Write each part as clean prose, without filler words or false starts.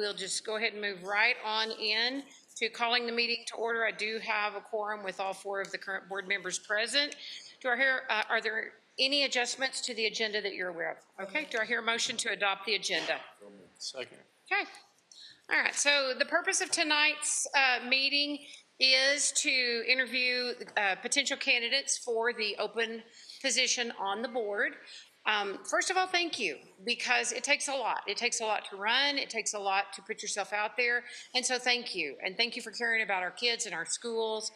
we'll just go ahead and move right on in to calling the meeting to order. I do have a quorum with all 4 of the current board members present. Are there any adjustments to the agenda that you're aware of? Okay, do I hear a motion to adopt the agenda? Second. Okay. All right, so the purpose of tonight's meeting is to interview potential candidates for the open position on the board. First of all, thank you, because it takes a lot. It takes a lot to run. It takes a lot to put yourself out there. And so thank you. And thank you for caring about our kids and our schools.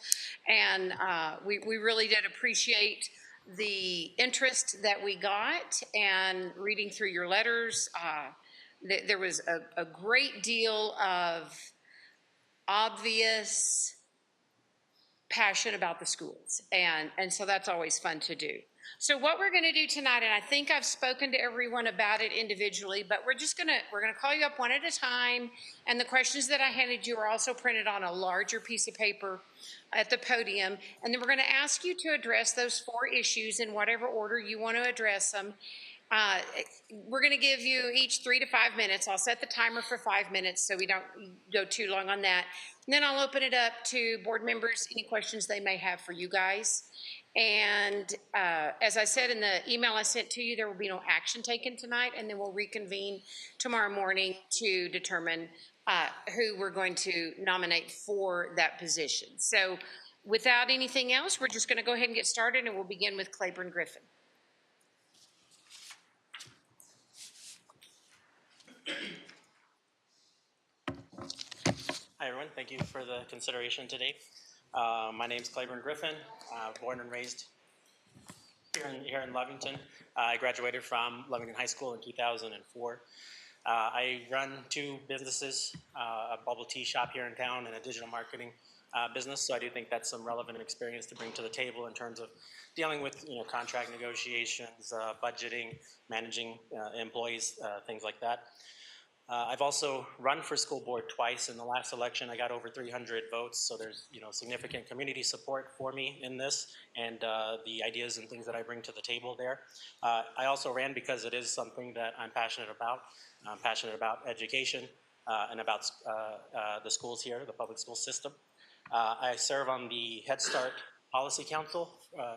And we really did appreciate the interest that we got, and reading through your letters. There was a great deal of obvious passion about the schools, and so that's always fun to do. So what we're going to do tonight, and I think I've spoken to everyone about it individually, but we're gonna call you up one at a time, and the questions that I handed you are also printed on a larger piece of paper at the podium, and then we're going to ask you to address those 4 issues in whatever order you want to address them. We're going to give you each 3 to 5 minutes. I'll set the timer for 5 minutes so we don't go too long on that. And then I'll open it up to board members, any questions they may have for you guys. And as I said in the email I sent to you, there will be no action taken tonight, and then we'll reconvene tomorrow morning to determine who we're going to nominate for that position. So without anything else, we're just going to go ahead and get started, and we'll begin with Claiborne Griffin. Hi, everyone. Thank you for the consideration today. My name is Claiborne Griffin, born and raised here in Lovington. I graduated from Lovington High School in 2004. I run 2 businesses, a bubble tea shop here in town and a digital marketing business, so I do think that's some relevant experience to bring to the table in terms of dealing with contract negotiations, budgeting, managing employees, things like that. I've also run for school board twice. In the last election, I got over 300 votes, so there's significant community support for me in this, and the ideas and things that I bring to the table there. I also ran because it is something that I'm passionate about. I'm passionate about education and about the schools here, the public school system. I serve on the Head Start Policy Council,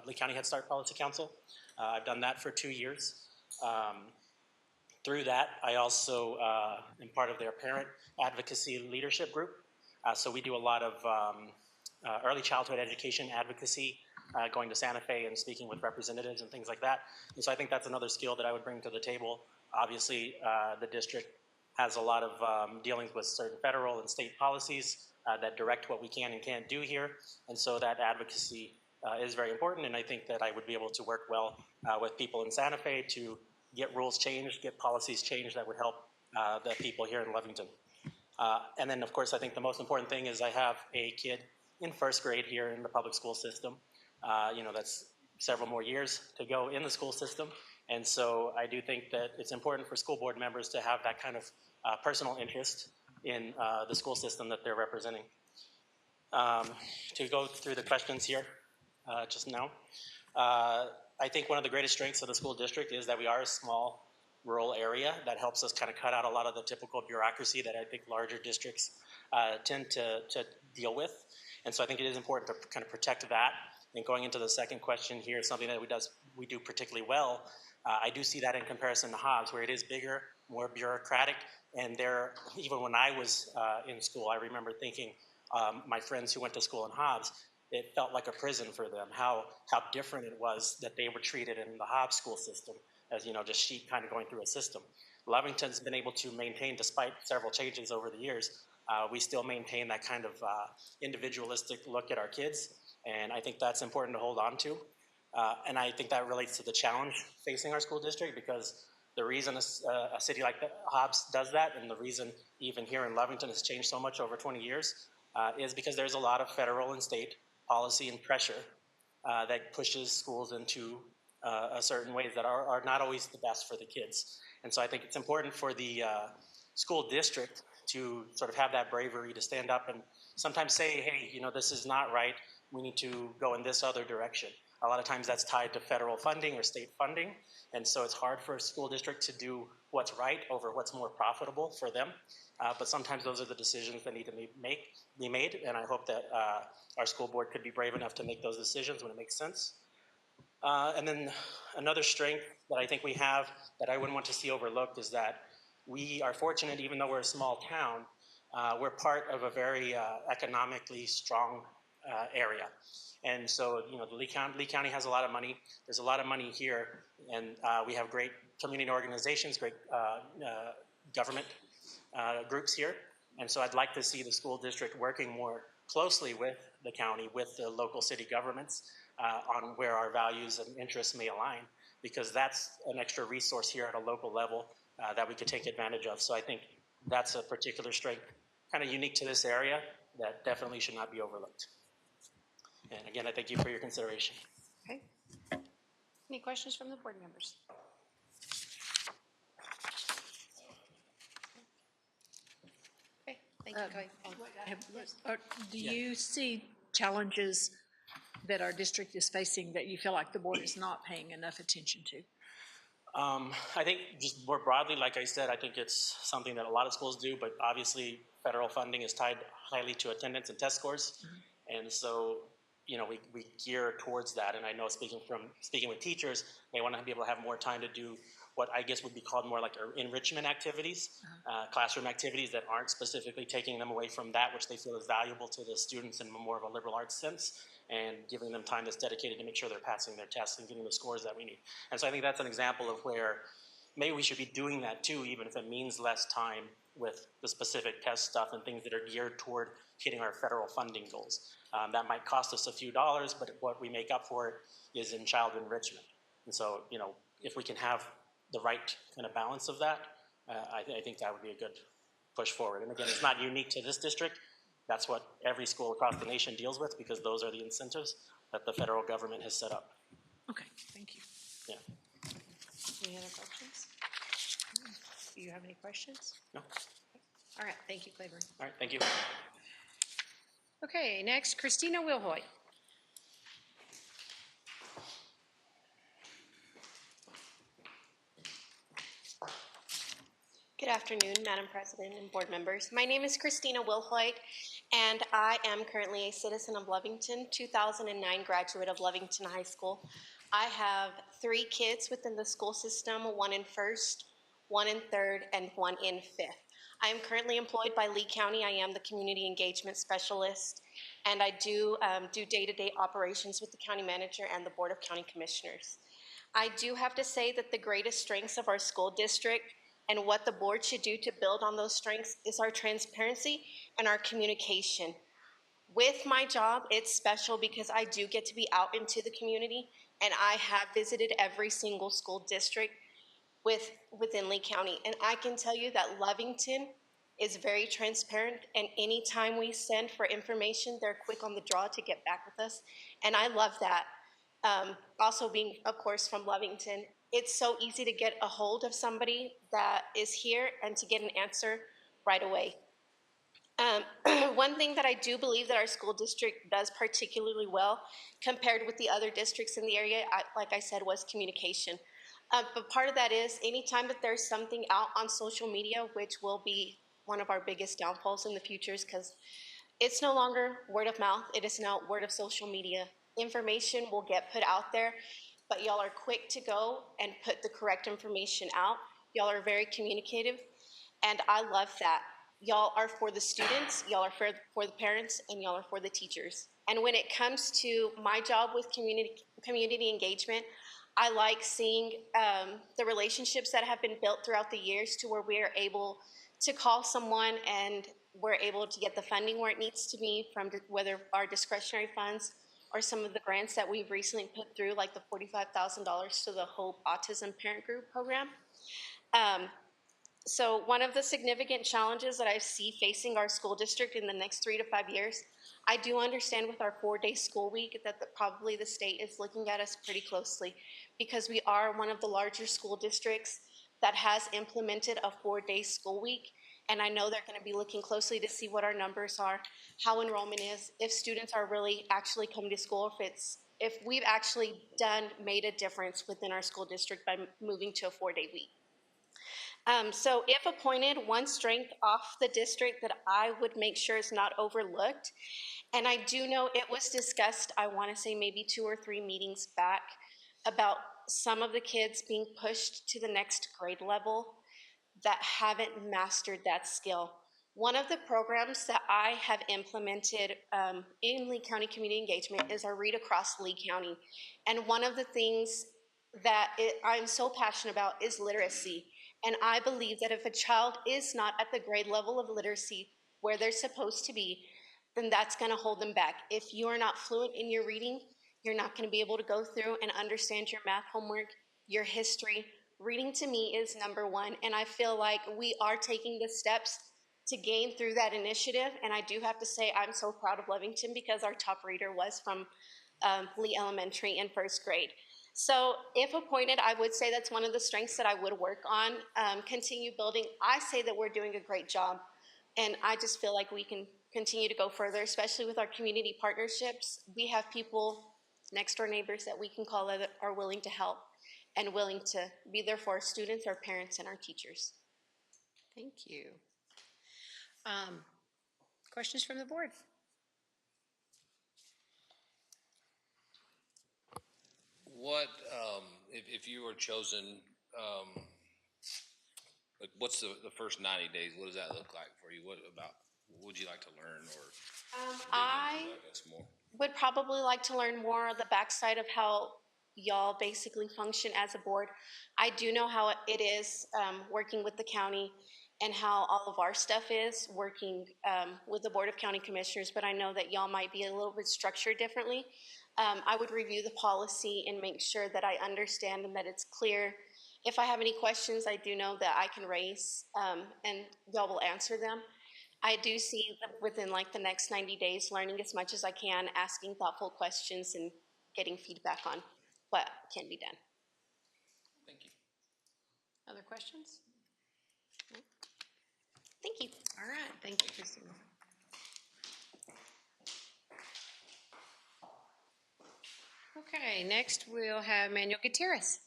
Lee County Head Start Policy Council. I've done that for 2 years. Through that, I also am part of their parent advocacy leadership group. So we do a lot of early childhood education advocacy, going to Santa Fe and speaking with representatives and things like that. And so I think that's another skill that I would bring to the table. Obviously, the district has a lot of dealings with certain federal and state policies that direct what we can and can't do here. And so that advocacy is very important, and I think that I would be able to work well with people in Santa Fe to get rules changed, get policies changed that would help the people here in Lovington. And then, of course, I think the most important thing is I have a kid in 1st grade here in the public school system. That's several more years to go in the school system. And so I do think that it's important for school board members to have that kind of personal interest in the school system that they're representing. To go through the questions here just now. I think one of the greatest strengths of the school district is that we are a small rural area. That helps us kind of cut out a lot of the typical bureaucracy that I think larger districts tend to deal with. And so I think it is important to kind of protect that. And going into the second question here, something that we do particularly well, I do see that in comparison to Hobbs, where it is bigger, more bureaucratic. And there, even when I was in school, I remember thinking, my friends who went to school in Hobbs, it felt like a prison for them, how different it was that they were treated in the Hobbs school system as, just sheep kind of going through a system. Lovington's been able to maintain, despite several changes over the years, we still maintain that kind of individualistic look at our kids, and I think that's important to hold on to. And I think that relates to the challenge facing our school district, because the reason a city like Hobbs does that, and the reason even here in Lovington has changed so much over 20 years, is because there's a lot of federal and state policy and pressure that pushes schools into a certain ways that are not always the best for the kids. And so I think it's important for the school district to sort of have that bravery to stand up and sometimes say, hey, this is not right. We need to go in this other direction. A lot of times that's tied to federal funding or state funding, and so it's hard for a school district to do what's right over what's more profitable for them. But sometimes those are the decisions that need to be made, and I hope that our school board could be brave enough to make those decisions when it makes sense. And then another strength that I think we have that I wouldn't want to see overlooked is that we are fortunate, even though we're a small town, we're part of a very economically strong area. And so, you know, Lee County has a lot of money. There's a lot of money here, and we have great community organizations, great government groups here. And so I'd like to see the school district working more closely with the county, with the local city governments on where our values and interests may align, because that's an extra resource here at a local level that we could take advantage of. So I think that's a particular strength, kind of unique to this area, that definitely should not be overlooked. And again, I thank you for your consideration. Okay. Any questions from the board members? Okay, thank you, Kelly. Do you see challenges that our district is facing that you feel like the board is not paying enough attention to? I think just more broadly, like I said, I think it's something that a lot of schools do, but obviously federal funding is tied highly to attendance and test scores. Mm-hmm. And so, you know, we gear towards that. And I know speaking with teachers, they want to be able to have more time to do what I guess would be called more like enrichment activities, classroom activities that aren't specifically taking them away from that which they feel is valuable to the students in more of a liberal arts sense, and giving them time that's dedicated to make sure they're passing their tests and getting the scores that we need. And so I think that's an example of where maybe we should be doing that too, even if it means less time with the specific test stuff and things that are geared toward hitting our federal funding goals. That might cost us a few dollars, but what we make up for it is in child enrichment. And so, you know, if we can have the right kind of balance of that, I think that would be a good push forward. And again, it's not unique to this district. That's what every school across the nation deals with, because those are the incentives that the federal government has set up. Okay, thank you. Yeah. Any other questions? Do you have any questions? No. All right, thank you, Claiborne. All right, thank you. Okay, next, Christina Wilhoit. Good afternoon, Madam President and board members. My name is Christina Wilhoit, and I am currently a citizen of Lovington, 2009 graduate of Lovington High School. I have 3 kids within the school system, 1 in first, 1 in third, and 1 in fifth. I am currently employed by Lee County. I am the community engagement specialist, and I do day-to-day operations with the county manager and the Board of County Commissioners. I do have to say that the greatest strengths of our school district and what the board should do to build on those strengths is our transparency and our communication. With my job, it's special because I do get to be out into the community, and I have visited every single school district within Lee County. And I can tell you that Lovington is very transparent, and anytime we send for information, they're quick on the draw to get back with us. And I love that. Also being, of course, from Lovington, it's so easy to get a hold of somebody that is here and to get an answer right away. One thing that I do believe that our school district does particularly well compared with the other districts in the area, like I said, was communication. But part of that is anytime that there's something out on social media, which will be one of our biggest downfalls in the future, is because it's no longer word of mouth, it is now word of social media. Information will get put out there, but y'all are quick to go and put the correct information out. Y'all are very communicative, and I love that. Y'all are for the students, y'all are for the parents, and y'all are for the teachers. And when it comes to my job with community engagement, I like seeing the relationships that have been built throughout the years to where we are able to call someone and we're able to get the funding where it needs to be, from whether our discretionary funds or some of the grants that we've recently put through, like the $45,000 to the Hope Autism Parent Group program. So one of the significant challenges that I see facing our school district in the next 3 to 5 years, I do understand with our 4-day school week that probably the state is looking at us pretty closely, because we are one of the larger school districts that has implemented a 4-day school week. And I know they're going to be looking closely to see what our numbers are, how enrollment is, if students are really actually coming to school, if it's if we've actually made a difference within our school district by moving to a 4-day week. So if appointed, one strength off the district that I would make sure is not overlooked, and I do know it was discussed, I want to say maybe 2 or 3 meetings back, about some of the kids being pushed to the next grade level that haven't mastered that skill. One of the programs that I have implemented in Lee County Community Engagement is our Read Across Lee County. And one of the things that I'm so passionate about is literacy. And I believe that if a child is not at the grade level of literacy where they're supposed to be, then that's going to hold them back. If you are not fluent in your reading, you're not going to be able to go through and understand your math homework, your history. Reading to me is number one, and I feel like we are taking the steps to gain through that initiative. And I do have to say I'm so proud of Lovington because our top reader was from Lee Elementary in first grade. So if appointed, I would say that's one of the strengths that I would work on, continue building. I say that we're doing a great job, and I just feel like we can continue to go further, especially with our community partnerships. We have people, next door neighbors that we can call that are willing to help and willing to be there for our students, our parents, and our teachers. Thank you. Questions from the board? What, if you were chosen, like what's the first 90 days? What does that look like for you? What would you like to learn or I more? would probably like to learn more of the backside of how y'all basically function as a board. I do know how it is working with the county and how all of our stuff is working with the Board of County Commissioners, but I know that y'all might be a little bit structured differently. I would review the policy and make sure that I understand and that it's clear. If I have any questions, I do know that I can raise and y'all will answer them. I do see that within like the next 90 days, learning as much as I can, asking thoughtful questions and getting feedback on what can be done. Thank you. Other questions? Thank you. All right, thank you, Christina. Okay, next we'll have Manuel Gutierrez.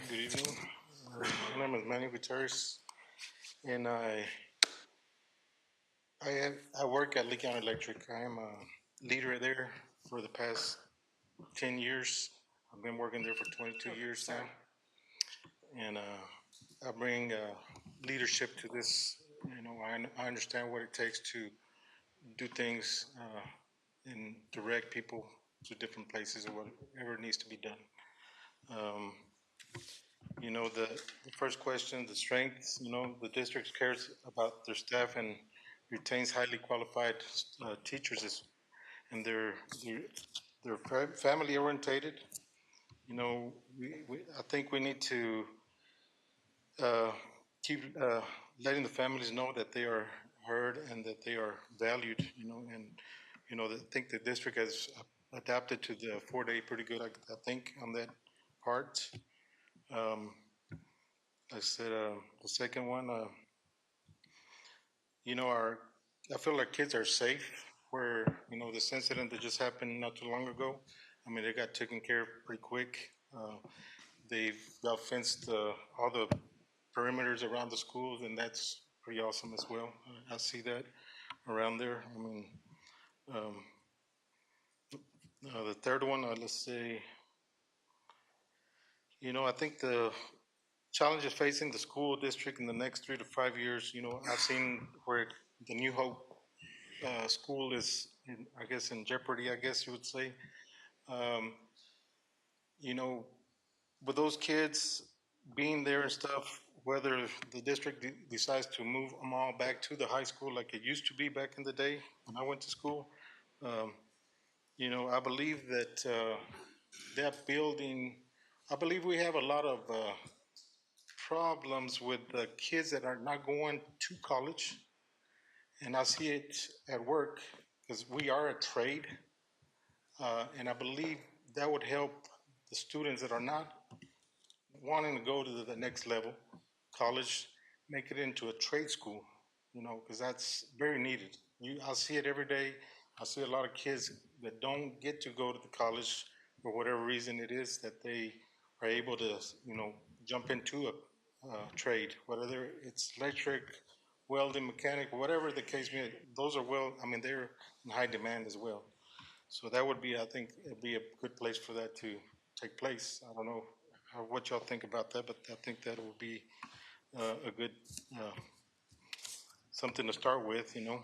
Good evening. My name is Manny Gutierrez, and I work at Lee County Electric. I am a leader there for the past 10 years. I've been working there for 22 years now, and I bring leadership to this. You know, I understand what it takes to do things and direct people to different places or whatever needs to be done. You know, the first question, the strengths, you know, the district cares about their staff and retains highly qualified teachers, and they're family orientated. You know, I think we need to keep letting the families know that they are heard and that they are valued, you know, and, you know, I think the district has adapted to the 4-day pretty good, I think, on that part. I said the second one, you know, I feel like kids are safe. Where, you know, this incident that just happened not too long ago, I mean, they got taken care of pretty quick. They've got fenced all the perimeters around the schools, and that's pretty awesome as well. I see that around there. I mean, the third one, let's say, you know, I think the challenges facing the school district in the next 3 to 5 years, you know, I've seen where the New Hope school is, I guess, in jeopardy, I guess you would say. Um, you know, with those kids being there and stuff, whether the district decides to move them all back to the high school like it used to be back in the day when I went to school, you know, I believe that that building, I believe we have a lot of problems with the kids that are not going to college, and I see it at work because we are a trade, and I believe that would help the students that are not wanting to go to the next level, college, make it into a trade school, because that's very needed. I see it every day. I see a lot of kids that don't get to go to the college for whatever reason it is that they are able to, jump into a trade, whether it's electric, welding, mechanic, whatever the case may be. Those are they're in high demand as well. So that would be, I think, it'd be a good place for that to take place. I don't know what y'all think about that, but I think that would be a good something to start with. The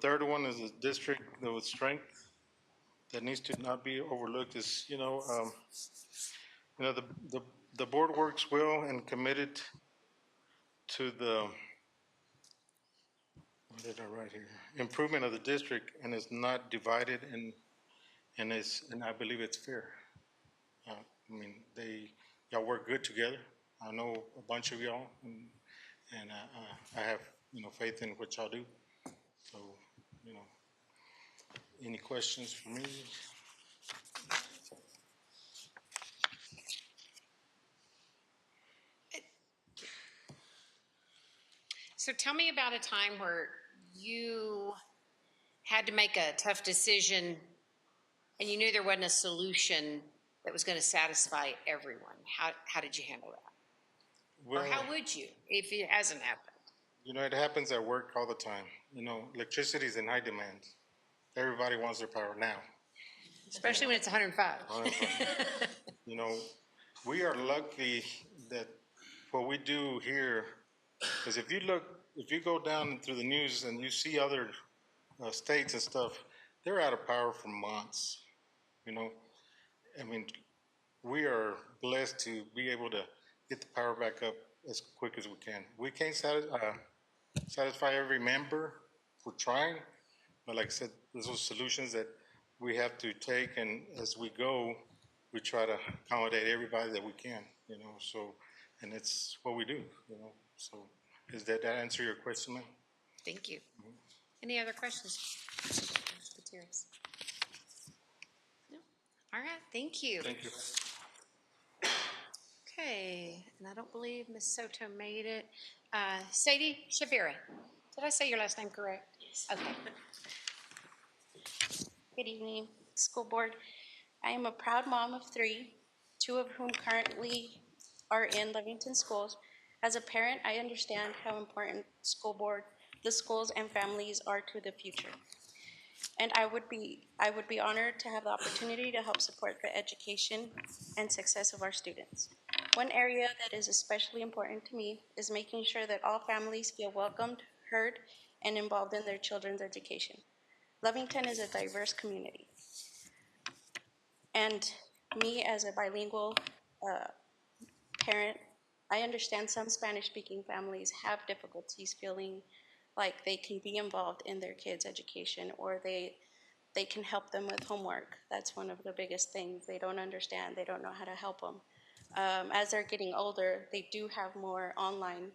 third one is a district that with strength that needs to not be overlooked. Is the, the the board works well and committed to the what did I write here? Improvement of the district, and is not divided, and I believe it's fair. Y'all work good together. I know a bunch of y'all, and I have faith in what y'all do. So, you know, any questions for me? So tell me about a time where you had to make a tough decision and you knew there wasn't a solution that was going to satisfy everyone. How did you handle that? Well, Or how would you if it hasn't happened? it happens at work all the time. Electricity is in high demand. Everybody wants their power now. Especially when it's 105. You know, we are lucky that what we do here, because if you go down through the news and you see other states and stuff, they're out of power for months. You know, I mean, we are blessed to be able to get the power back up as quick as we can. We can't satisfy every member. We're trying, but like I said, those are solutions that we have to take, and as we go, we try to accommodate everybody that we can. So, and it's what we do. So, does that answer your question, ma'am? Thank you. Any other questions? Gutierrez? No? All right, thank you. Thank you. Okay, and I don't believe Ms. Soto made it. Sadie Shavira, did I say your last name correct? Yes. Okay. Good evening, school board. I am a proud mom of 3, 2 of whom currently are in Livingston schools. As a parent, I understand how important school board, the schools and families are to the future. And I would be honored to have the opportunity to help support the education and success of our students. One area that is especially important to me is making sure that all families feel welcomed, heard, and involved in their children's education. Lovington is a diverse community. And me as a bilingual parent, I understand some Spanish-speaking families have difficulties feeling like they can be involved in their kids' education, or they can help them with homework. That's one of the biggest things. They don't understand. They don't know how to help them. As they're getting older, they do have more online,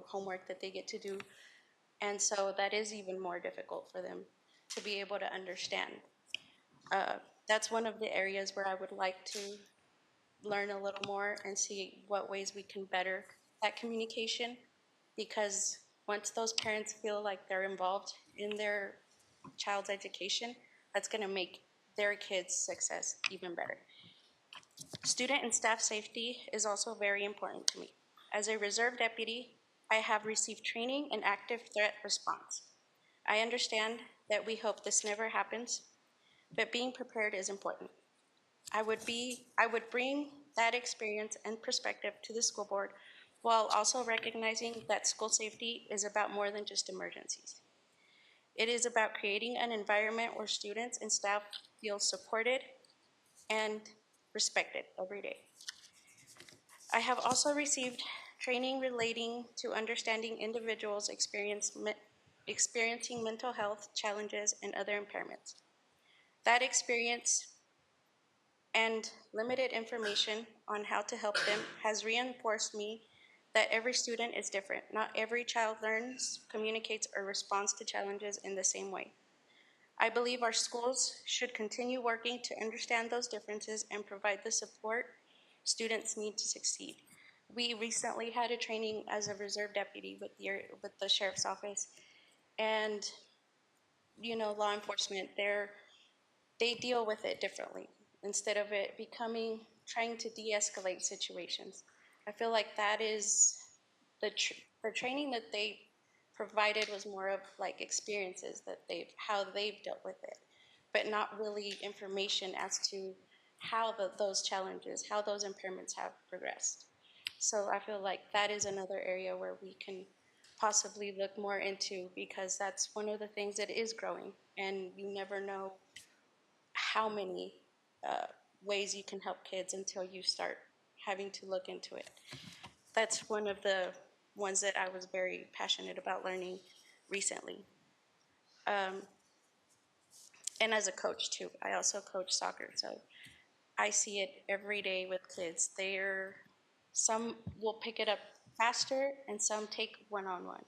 homework that they get to do. And so that is even more difficult for them to be able to understand. That's one of the areas where I would like to learn a little more and see what ways we can better that communication, because once those parents feel like they're involved in their child's education, that's going to make their kids' success even better. Student and staff safety is also very important to me. As a reserve deputy, I have received training in active threat response. I understand that we hope this never happens, but being prepared is important. I would bring that experience and perspective to the school board, while also recognizing that school safety is about more than just emergencies. It is about creating an environment where students and staff feel supported and respected every day. I have also received training relating to understanding individuals experiencing mental health challenges and other impairments. That experience and limited information on how to help them has reinforced me that every student is different. Not every child learns, communicates, or responds to challenges in the same way. I believe our schools should continue working to understand those differences and provide the support students need to succeed. We recently had a training as a reserve deputy with the sheriff's office, and law enforcement, they deal with it differently instead of it becoming trying to de-escalate situations. I feel like that is the training that they provided was more of like experiences that how they've dealt with it, but not really information as to how those challenges, how those impairments have progressed. So I feel like that is another area where we can possibly look more into, because that's one of the things that is growing, and you never know how many ways you can help kids until you start having to look into it. That's one of the ones that I was very passionate about learning recently. And as a coach too, I also coach soccer, so I see it every day with kids. Some will pick it up faster and some take one-on-one.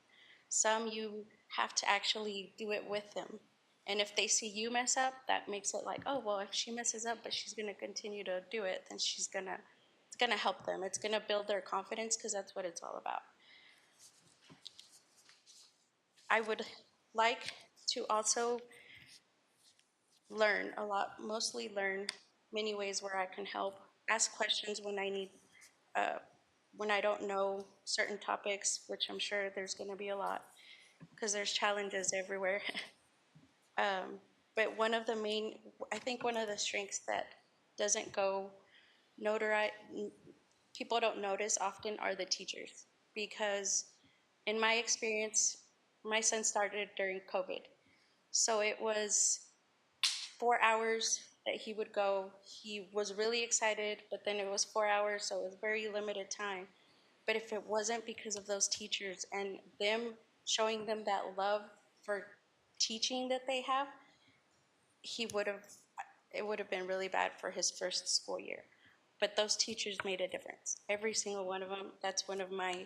Some you have to actually do it with them. And if they see you mess up, that makes it like, oh, well, if she messes up, but she's going to continue to do it, then it's going to help them. It's going to build their confidence, because that's what it's all about. I would like to also learn a lot, mostly learn many ways where I can help, ask questions when I need, when I don't know certain topics, which I'm sure there's going to be a lot, because there's challenges everywhere. But I think one of the strengths that doesn't go notarized, people don't notice often, are the teachers. Because in my experience, my son started during COVID. So it was 4 hours that he would go. He was really excited, but then it was 4 hours, so it was very limited time. But if it wasn't because of those teachers and them showing them that love for teaching that they have, it would have been really bad for his first school year. But those teachers made a difference. Every single one of them. That's one of my,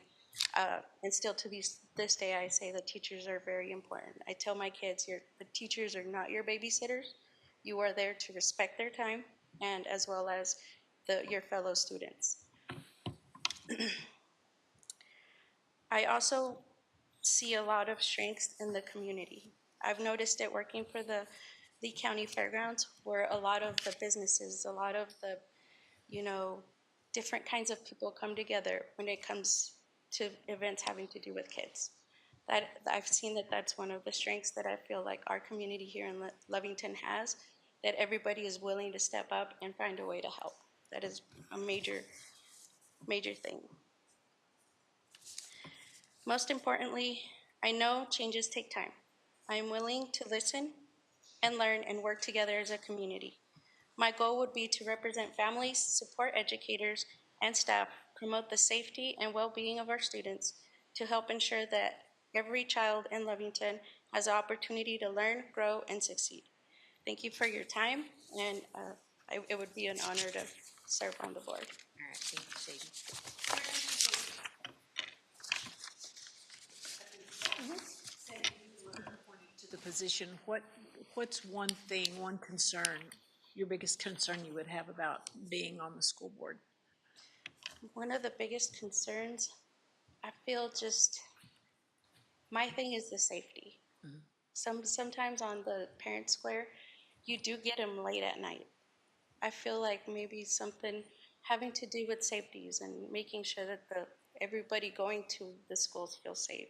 and still to this day, I say the teachers are very important. I tell my kids, the teachers are not your babysitters. You are there to respect their time, and as well as your fellow students. I also see a lot of strengths in the community. I've noticed it working for the Lee County Fairgrounds, where a lot of the businesses, a lot of the, different kinds of people come together when it comes to events having to do with kids. That I've seen that's one of the strengths that I feel like our community here in Lovington has, that everybody is willing to step up and find a way to help. That is a major, major thing. Most importantly, I know changes take time. I am willing to listen and learn and work together as a community. My goal would be to represent families, support educators and staff, promote the safety and well-being of our students, to help ensure that every child in Lovington has the opportunity to learn, grow, and succeed. Thank you for your time, and it would be an honor to serve on the board. All right, thank you, Sadie. To the position, what's one thing, one concern, your biggest concern you would have about being on the school board? One of the biggest concerns, I feel my thing is the safety. Sometimes on the parent square, you do get them late at night. I feel like maybe something having to do with safeties and making sure that everybody going to the schools feels safe.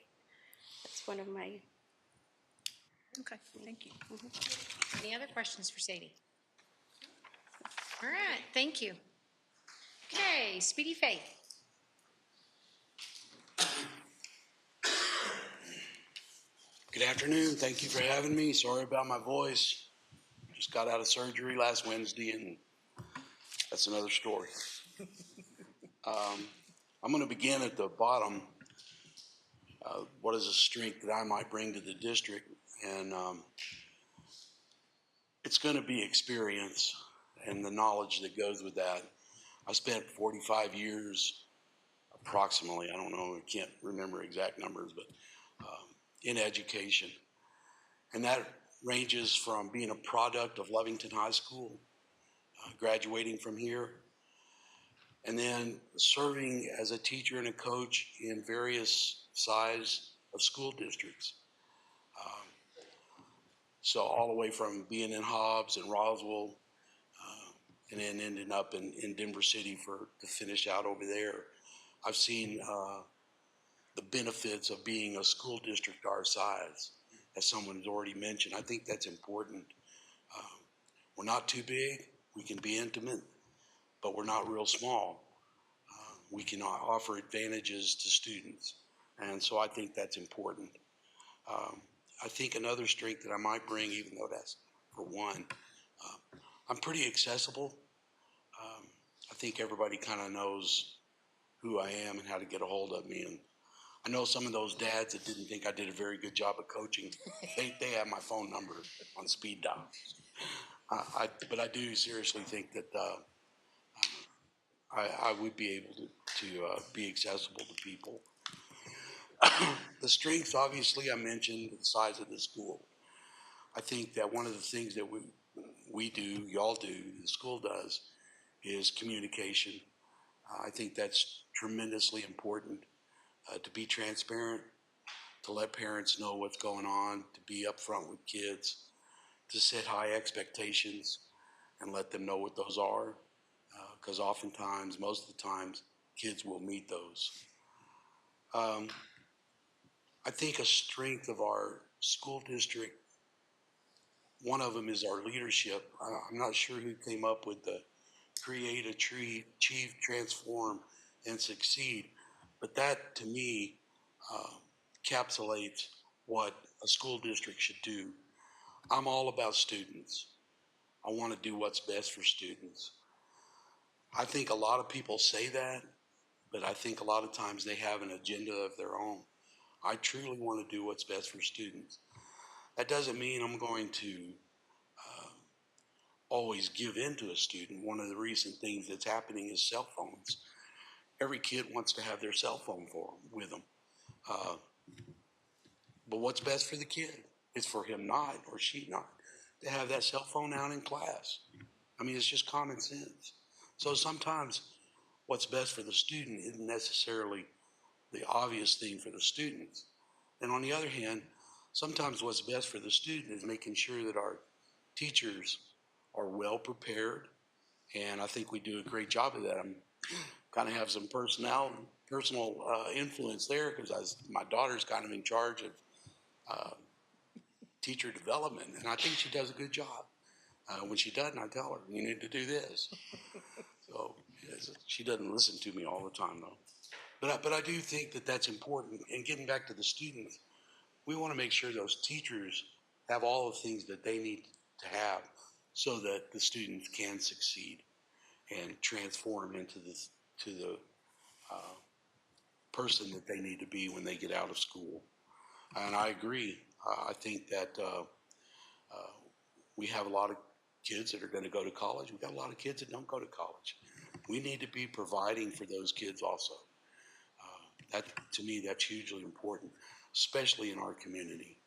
That's one of my. Okay, thank you. Any other questions for Sadie? All right, thank you. Okay, Speedy Faith. Good afternoon. Thank you for having me. Sorry about my voice. Just got out of surgery last Wednesday, and that's another story. I'm going to begin at the bottom. What is a strength that I might bring to the district? And it's going to be experience and the knowledge that goes with that. I spent 45 years, approximately, I don't know, I can't remember exact numbers, but in education. And that ranges from being a product of Lovington High School, graduating from here, and then serving as a teacher and a coach in various size of school districts. So all the way from being in Hobbs and Roswell, and then ending up in Denver City to finish out over there. I've seen the benefits of being a school district our size, as someone has already mentioned. I think that's important. We're not too big. We can be intimate, but we're not real small. We can offer advantages to students, and so I think that's important. I think another strength that I might bring, even though that's for one, I'm pretty accessible. I think everybody kind of knows who I am and how to get a hold of me. And I know some of those dads that didn't think I did a very good job of coaching, they have my phone number on speed dial. But I do seriously think that I would be able to be accessible to people. The strengths, obviously, I mentioned the size of the school. I think that one of the things that we do, y'all do, the school does, is communication. I think that's tremendously important, to be transparent, to let parents know what's going on, to be upfront with kids, to set high expectations and let them know what those are. Because oftentimes, most of the times, kids will meet those. I think a strength of our school district, one of them is our leadership. I'm not sure who came up with the create, achieve, transform, and succeed, but that to me encapsulates what a school district should do. I'm all about students. I want to do what's best for students. I think a lot of people say that, but I think a lot of times they have an agenda of their own. I truly want to do what's best for students. That doesn't mean I'm going to always give in to a student. One of the recent things that's happening is cell phones. Every kid wants to have their cell phone with them. But what's best for the kid? It's for him not, or she not, to have that cell phone out in class. I mean, it's just common sense. So sometimes what's best for the student isn't necessarily the obvious thing for the students. And on the other hand, sometimes what's best for the student is making sure that our teachers are well prepared. And I think we do a great job of that. I'm kind of have some personal influence there because my daughter's kind of in charge of teacher development, and I think she does a good job. When she doesn't, I tell her, you need to do this. So she doesn't listen to me all the time, though. But I do think that that's important. And getting back to the students, we want to make sure those teachers have all the things that they need to have so that the students can succeed and transform into the person that they need to be when they get out of school. And I agree. I think that we have a lot of kids that are going to go to college. We've got a lot of kids that don't go to college. We need to be providing for those kids also. That, to me, that's hugely important, especially in our community.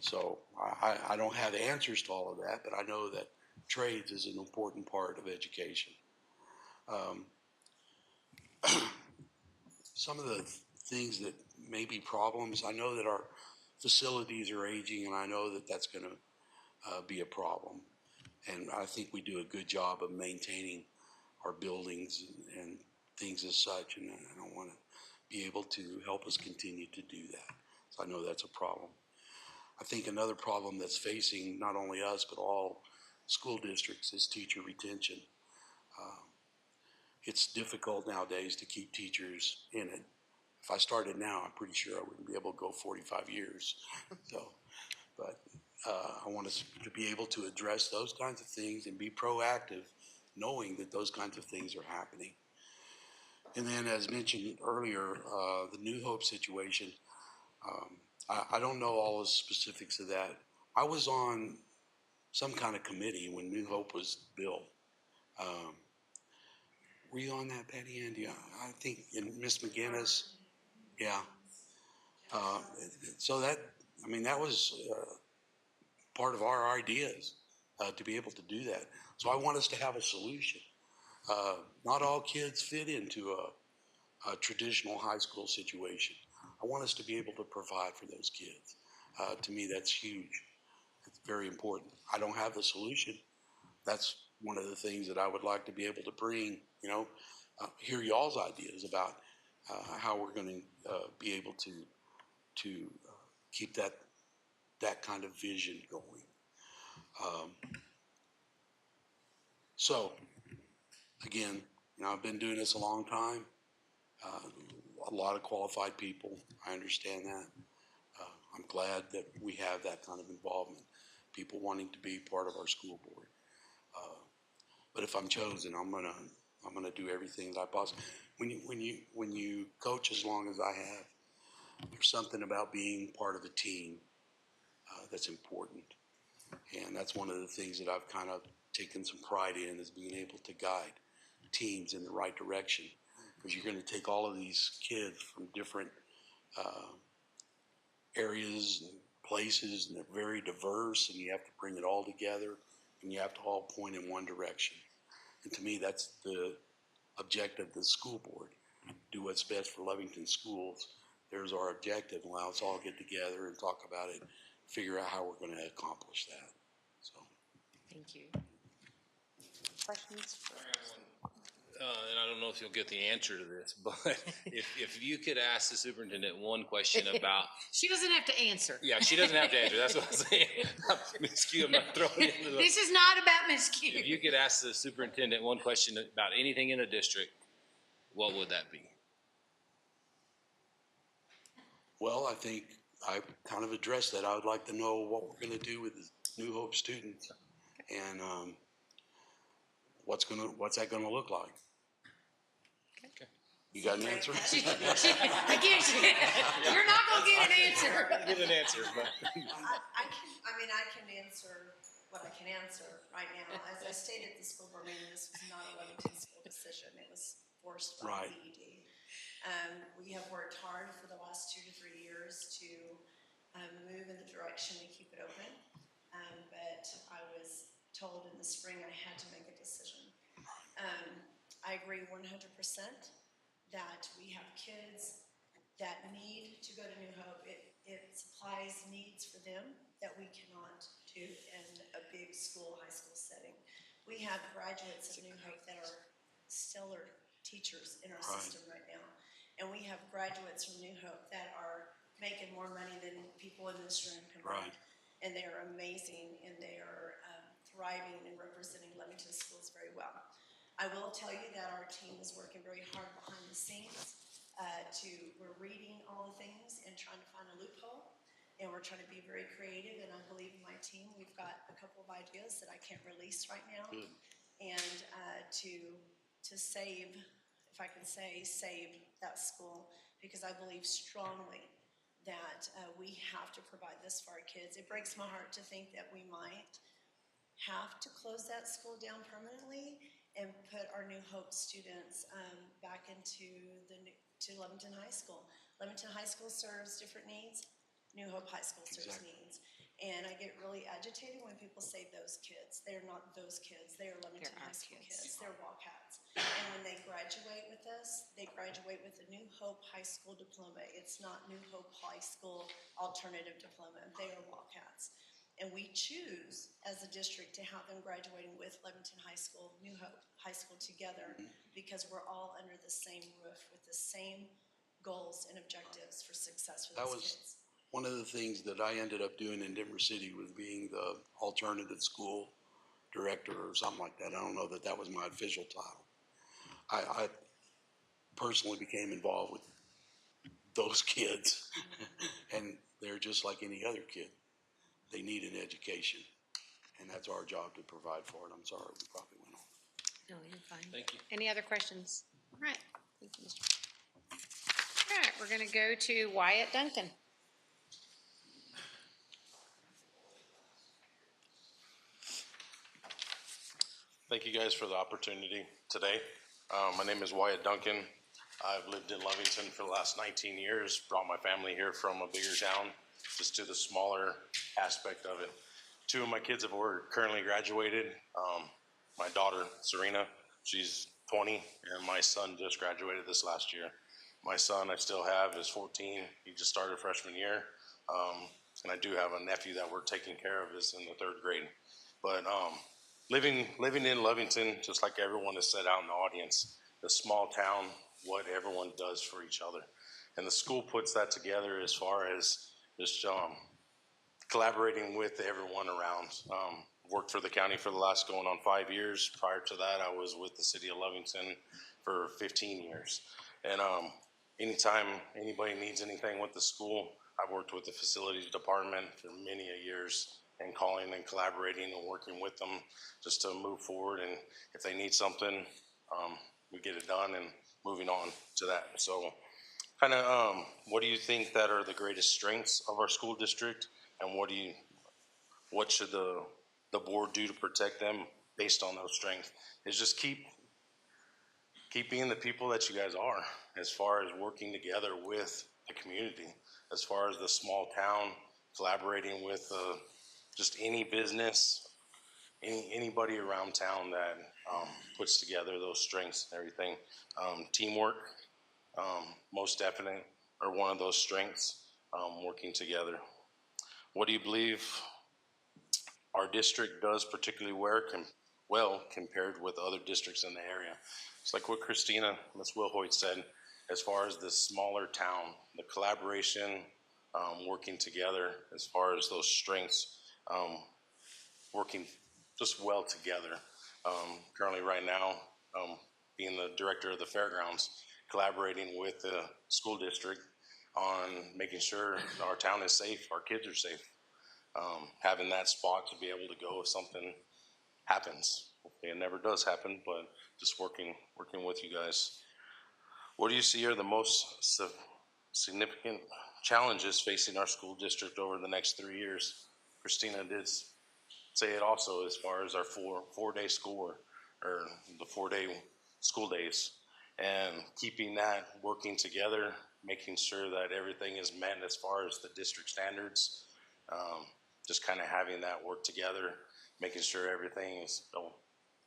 So I don't have answers to all of that, but I know that trades is an important part of education. Some of the things that may be problems, I know that our facilities are aging, and I know that that's going to be a problem. And I think we do a good job of maintaining our buildings and things as such, and I don't want to be able to help us continue to do that. So I know that's a problem. I think another problem that's facing not only us, but all school districts is teacher retention. It's difficult nowadays to keep teachers in it. If I started now, I'm pretty sure I wouldn't be able to go 45 years. But I want us to be able to address those kinds of things and be proactive, knowing that those kinds of things are happening. And then, as mentioned earlier, the New Hope situation, I don't know all the specifics of that. I was on some kind of committee when New Hope was built. Were you on that, Patty Ann? Yeah, I think, and Miss McGinnis. Yeah. So I mean, that was part of our ideas to be able to do that. So I want us to have a solution. Not all kids fit into a traditional high school situation. I want us to be able to provide for those kids. To me, that's huge. It's very important. I don't have the solution. That's one of the things that I would like to be able to bring, hear y'all's ideas about how we're going to be able to keep that kind of vision going. So, again, I've been doing this a long time. A lot of qualified people. I understand that. I'm glad that we have that kind of involvement. People wanting to be part of our school board. But if I'm chosen, I'm gonna do everything that I possibly. When you coach as long as I have, there's something about being part of a team that's important, and that's one of the things that I've kind of taken some pride in, is being able to guide teams in the right direction. Because you're going to take all of these kids from different areas and places, and they're very diverse, and you have to bring it all together, and you have to all point in one direction. And to me, that's the objective of the school board. Do what's best for Lovington schools. There's our objective. Now let's all get together and talk about it, figure out how we're going to accomplish that. So. Thank you. Questions? And I don't know if you'll get the answer to this, but if you could ask the superintendent one question about. She doesn't have to answer. Yeah, she doesn't have to answer. That's what I'm saying. Ms. Q, I'm not throwing you into the. This is not about Ms. Q. If you could ask the superintendent one question about anything in the district, what would that be? Well, I think I kind of addressed that. I would like to know what we're going to do with the New Hope students, and what's that going to look like. Okay. You got an answer? You're not going to get an answer. Get an answer, but. I can answer what I can answer right now. As I stated at the school board meeting, this was not a Lovington school decision. It was forced by Right. BED. We have worked hard for the last 2 to 3 years to move in the direction to keep it open. But I was told in the spring I had to make a decision. I agree 100% that we have kids that need to go to New Hope. It supplies needs for them that we cannot do in a big school, high school setting. We have graduates of New Hope that are stellar teachers in our system right now. And we have graduates from New Hope that are making more money than people in this room combined. Right. And they are amazing, and they are thriving and representing Lovington schools very well. I will tell you that our team is working very hard behind the scenes. We're reading all the things and trying to find a loophole, and we're trying to be very creative, and I believe in my team. We've got a couple of ideas that I can't release right now. Good. And to save, if I can say, save that school, because I believe strongly that we have to provide this for our kids. It breaks my heart to think that we might have to close that school down permanently and put our New Hope students back into to Lovington High School. Lovington High School serves different needs. New Hope High School serves needs. And I get really agitated when people say those kids. They're not those kids. They are Lovington High School kids. They're Wildcats. And when they graduate with us, they graduate with a New Hope High School diploma. It's not New Hope High School alternative diploma. They are Wildcats. And we choose, as a district, to have them graduating with Lovington High School, New Hope High School together, because we're all under the same roof with the same goals and objectives for success for those kids. One of the things that I ended up doing in Denver City was being the alternative school director or something like that. I don't know that that was my official title. I personally became involved with those kids, and they're just like any other kid. They need an education, and that's our job to provide for it. I'm sorry, we probably went on. No, you're fine. Thank you. Any other questions? All right. Thank you, Mr. All right, we're going to go to Wyatt Duncan. Thank you guys for the opportunity today. My name is Wyatt Duncan. I've lived in Lovington for the last 19 years, brought my family here from a bigger town just to the smaller aspect of it. Two of my kids have currently graduated. My daughter, Serena, she's 20, and my son just graduated this last year. My son I still have is 14. He just started freshman year. And I do have a nephew that we're taking care of is in the 3rd grade. But living in Lovington, just like everyone has said out in the audience, the small town, what everyone does for each other. And the school puts that together as far as just collaborating with everyone around. Worked for the county for the last going on 5 years. Prior to that, I was with the city of Lovington for 15 years. And anytime anybody needs anything with the school, I've worked with the facilities department for many years and calling and collaborating and working with them just to move forward. And if they need something, we get it done and moving on to that. So kind of what do you think that are the greatest strengths of our school district, and what should the board do to protect them based on those strengths? Is just keep being the people that you guys are as far as working together with the community, as far as the small town, collaborating with just any business, anybody around town that puts together those strengths and everything. Teamwork, most definite, are one of those strengths, working together. What do you believe our district does particularly well compared with other districts in the area? It's like what Ms. Wilhoit said, as far as the smaller town, the collaboration, working together as far as those strengths, working just well together. Currently right now, being the director of the fairgrounds, collaborating with the school district on making sure our town is safe, our kids are safe. Having that spot to be able to go if something happens. Hopefully it never does happen, but just working with you guys. What do you see are the most significant challenges facing our school district over the next 3 years? Christina did say it also as far as our four-day school or the 4-day school days, and keeping that working together, making sure that everything is met as far as the district standards. Just kind of having that work together, making sure everything is,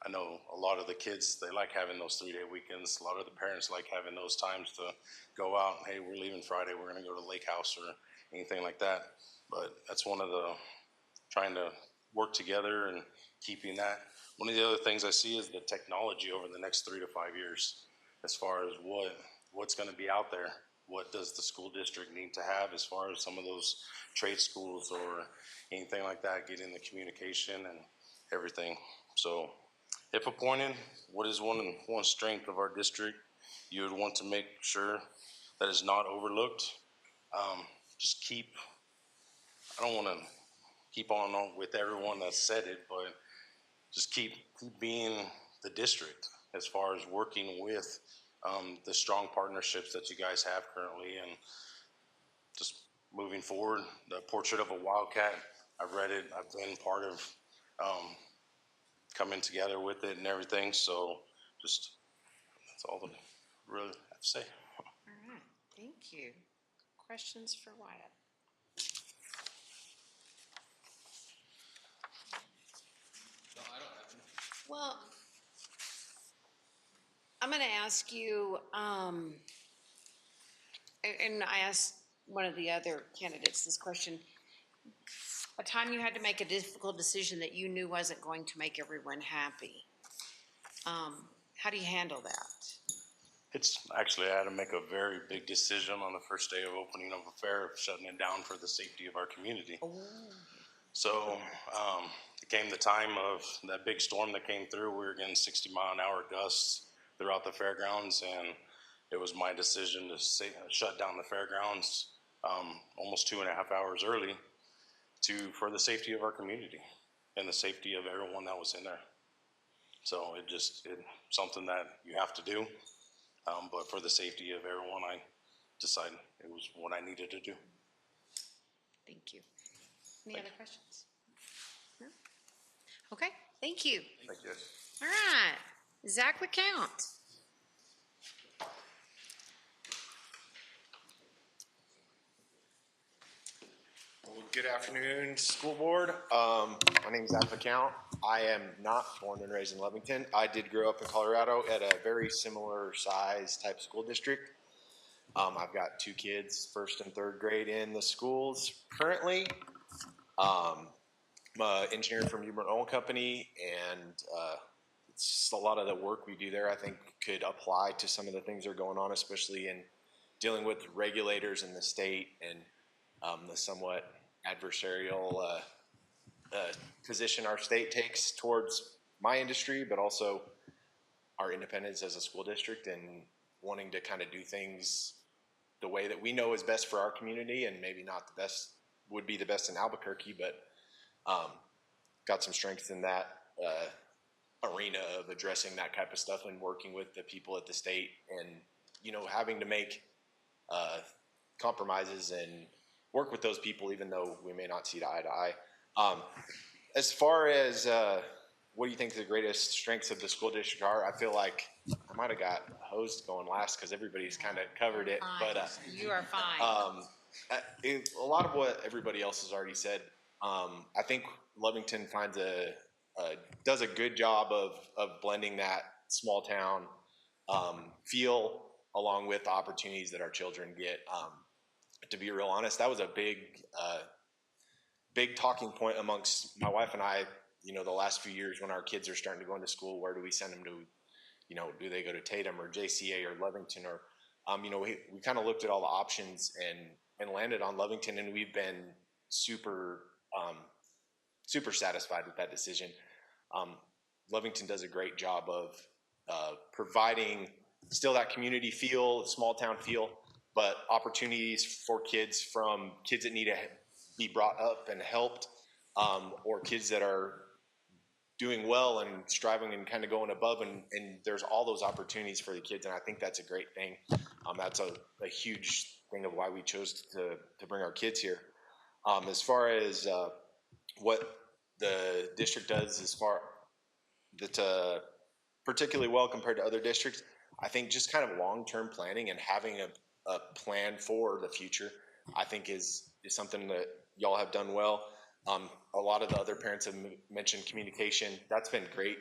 I know a lot of the kids, they like having those 3-day weekends. A lot of the parents like having those times to go out. Hey, we're leaving Friday, we're gonna go to Lake House or anything like that. But that's one of the, trying to work together and keeping that. One of the other things I see is the technology over the next 3 to 5 years, as far as what's gonna be out there. What does the school district need to have as far as some of those trade schools or anything like that, getting the communication and everything. So if appointed, what is one strength of our district you would want to make sure that is not overlooked? Just I don't want to keep on with everyone that said it, but just keep being the district as far as working with the strong partnerships that you guys have currently, and just moving forward. The Portrait of a Wildcat, I've read it. I've been part of coming together with it and everything. So just, that's all that I really have to say. All right, thank you. Questions for Wyatt? No, I don't have any. Well, I'm going to ask you, and I asked one of the other candidates this question. A time you had to make a difficult decision that you knew wasn't going to make everyone happy. How do you handle that? It's actually, I had to make a very big decision on the first day of opening of a fair, of shutting it down for the safety of our community. Oh. So it came the time of that big storm that came through. We were getting 60-mile-an-hour gusts throughout the fairgrounds, and it was my decision to shut down the fairgrounds almost 2.5 hours early for the safety of our community and the safety of everyone that was in there. So it's something that you have to do, but for the safety of everyone, I decided it was what I needed to do. Thank you. Any other questions? No? Okay, thank you. Thank you. All right, Zach LeCount. Good afternoon, school board. My name is Zach LeCount. I am not born and raised in Lovington. I did grow up in Colorado at a very similar size type school district. I've got two kids, first and third grade in the schools currently. I'm an engineer from Huber Oil Company, and it's a lot of the work we do there I think could apply to some of the things that are going on, especially in dealing with regulators in the state and the somewhat adversarial position our state takes towards my industry, but also our independence as a school district and wanting to kind of do things the way that we know is best for our community, and maybe not the best would be the best in Albuquerque, but got some strength in that arena of addressing that type of stuff and working with the people at the state, and having to make compromises and work with those people even though we may not see eye to eye. As far as what do you think the greatest strengths of the school district are, I feel like I might have got hosed going last because everybody's kind of covered it. Fine. But you are fine. A lot of what everybody else has already said. I think Lovington does a good job of blending that small town feel along with the opportunities that our children get. To be real honest, that was a big talking point amongst my wife and I, the last few years when our kids are starting to go into school. Where do we send them to? Do they go to Tatum or JCA or Lovington? Or, we kind of looked at all the options and landed on Lovington, and we've been super satisfied with that decision. Lovington does a great job of providing still that community feel, small town feel, but opportunities for kids, from kids that need to be brought up and helped, or kids that are doing well and striving and kind of going above, and there's all those opportunities for the kids, and I think that's a great thing. That's a huge thing of why we chose to bring our kids here. As far as what the district does as far that particularly well compared to other districts, I think just kind of long-term planning and having a plan for the future, I think is something that y'all have done well. A lot of the other parents have mentioned communication. That's been great.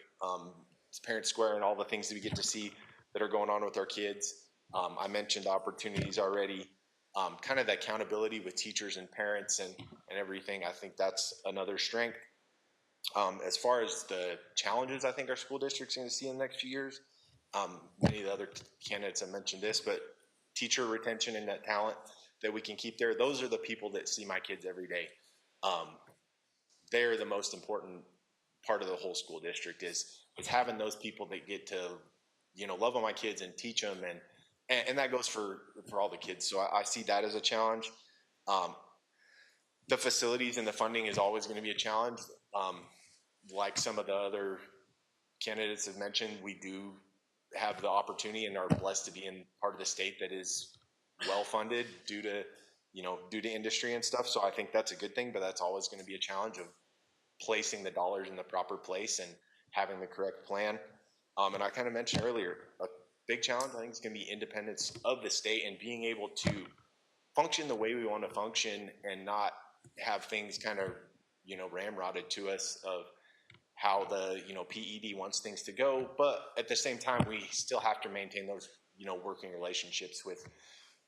Parent Square and all the things that we get to see that are going on with our kids. I mentioned opportunities already. Kind of the accountability with teachers and parents and everything. I think that's another strength. As far as the challenges I think our school district's going to see in the next few years, many of the other candidates have mentioned this, but teacher retention and that talent that we can keep there, those are the people that see my kids every day. They're the most important part of the whole school district is having those people that get to, love on my kids and teach them, and that goes for all the kids. So I see that as a challenge. The facilities and the funding is always going to be a challenge. Like some of the other candidates have mentioned, we do have the opportunity and are blessed to be in part of the state that is well funded due to industry and stuff. So I think that's a good thing, but that's always going to be a challenge of placing the dollars in the proper place and having the correct plan. And I kind of mentioned earlier, a big challenge I think is going to be independence of the state and being able to function the way we want to function and not have things kind of, ramrodded to us of how the, PED wants things to go. But at the same time, we still have to maintain those, working relationships with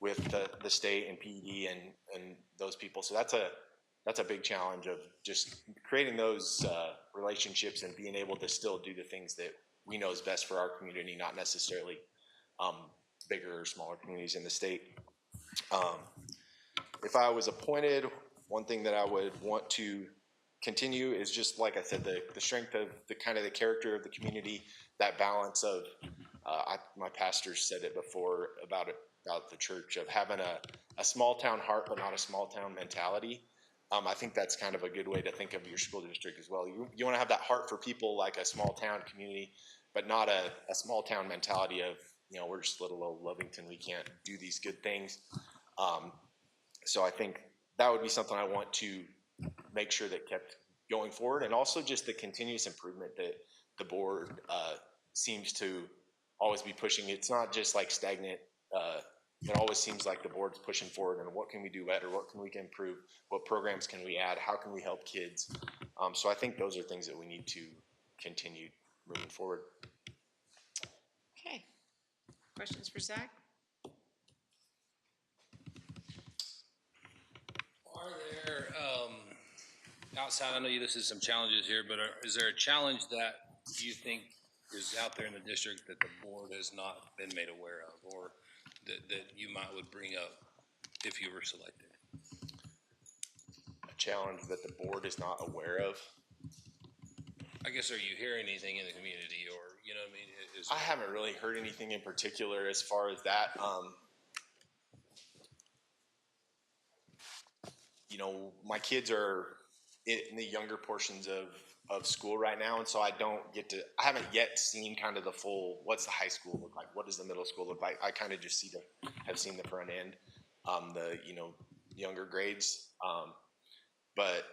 the state and PED and those people. So that's a big challenge of just creating those relationships and being able to still do the things that we know is best for our community, not necessarily bigger or smaller communities in the state. If I was appointed, one thing that I would want to continue is just, like I said, the strength of the kind of the character of the community, that balance of, my pastor said it before about the church, of having a small town heart, but not a small town mentality. I think that's kind of a good way to think of your school district as well. You want to have that heart for people like a small town community, but not a small town mentality of, we're just little old Lovington, we can't do these good things. So I think that would be something I want to make sure that kept going forward, and also just the continuous improvement that the board seems to always be pushing. It's not just like stagnant it always seems like the board's pushing forward and what can we do better? What can we improve? What programs can we add? How can we help kids? So I think those are things that we need to continue moving forward. Okay. Questions for Zach? Are there, outside, I know you listed some challenges here, but is there a challenge that you think is out there in the district that the board has not been made aware of, or that you would bring up if you were selected? A challenge that the board is not aware of? I guess, are you hearing anything in the community, or, you know what I mean? I haven't really heard anything in particular as far as that. You know, my kids are in the younger portions of school right now, and so I haven't yet seen kind of the full, what's the high school look like? What does the middle school look like? I kind of just have seen the front end, the, you know, younger grades. But